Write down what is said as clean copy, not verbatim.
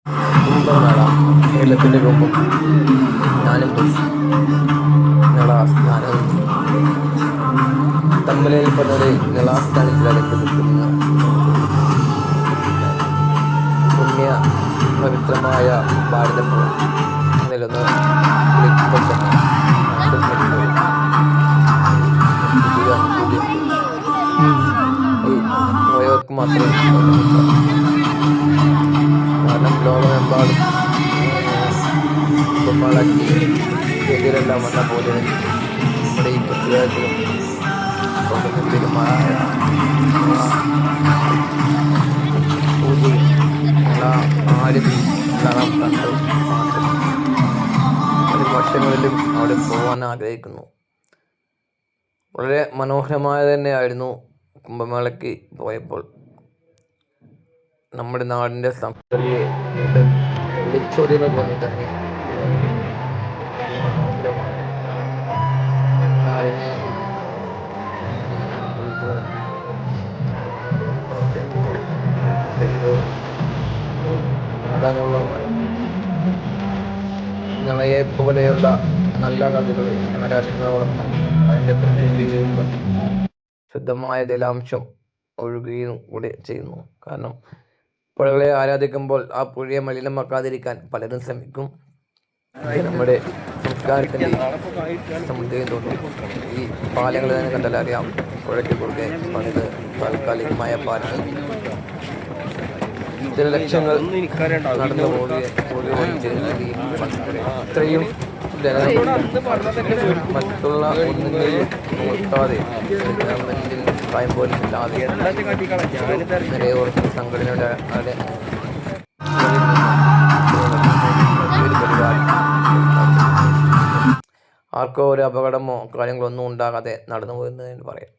കുംഭമേള കേരളത്തിൻ്റെ കുംഭം. ഞാനും സ്നാനവും തമ്മിലേൽപ്പെടുന്നത് നിളാസ്ഥാനത്തിൽ അറിയപ്പെട്ടിരിക്കുന്ന പുണ്യ പവിത്രമായ ഭാരതപ്പുഴ നിലനിന്ന് പോയവർക്ക് മാത്രമേ കാരണം ലോകമെമ്പാടും കുംഭമേളയ്ക്ക് എതിരെല്ലാം വന്ന പോലെ നമ്മുടെ ഈ പ്രത്യേകത്തിലും പൂജയും ആരതി എല്ലാം കണ്ട് ഒരു വർഷങ്ങളിലും അവിടെ പോകാൻ ആഗ്രഹിക്കുന്നു. വളരെ മനോഹരമായ തന്നെയായിരുന്നു കുംഭമേളയ്ക്ക് പോയപ്പോൾ. നമ്മുടെ നാടിൻ്റെ സംസ്കൃതിയെ വിളിച്ചോതുന്ന പോലെ തന്നെ നിളയെ പോലെയുള്ള നല്ല നദികൾ രാഷ്ട്രങ്ങളോളം അതിൻ്റെ പ്രകൃതിയിൽ ശുദ്ധമായ ജലാംശം ഒഴുകുകയും കൂടെ ചെയ്യുന്നു. കാരണം പുഴകളെ ആരാധിക്കുമ്പോൾ ആ പുഴയെ മലിനമാക്കാതിരിക്കാൻ പലരും ശ്രമിക്കും. നമ്മുടെ സംസ്കാരത്തിൻ്റെ സമുദ്രം തോന്നും. ഈ പാലങ്ങൾ തന്നെ കണ്ടാൽ അറിയാം, പുഴയ്ക്ക് കുറുകെ പണിത് താൽക്കാലികമായ പാലങ്ങൾ ജലലക്ഷങ്ങൾ നടന്നു പോവുകയും ഇത്രയും മറ്റുള്ള ഒന്നിനെയും നോക്കാതെ ഗവൺമെന്റിൽ സഹായം പോലും ഇല്ലാതെ നിലയോർക്കുന്ന സംഘടനയുടെ ആർക്കോ ഒരു അപകടമോ കാര്യങ്ങളൊന്നും ഉണ്ടാകാതെ നടന്നു പോയെന്ന് പറയാം.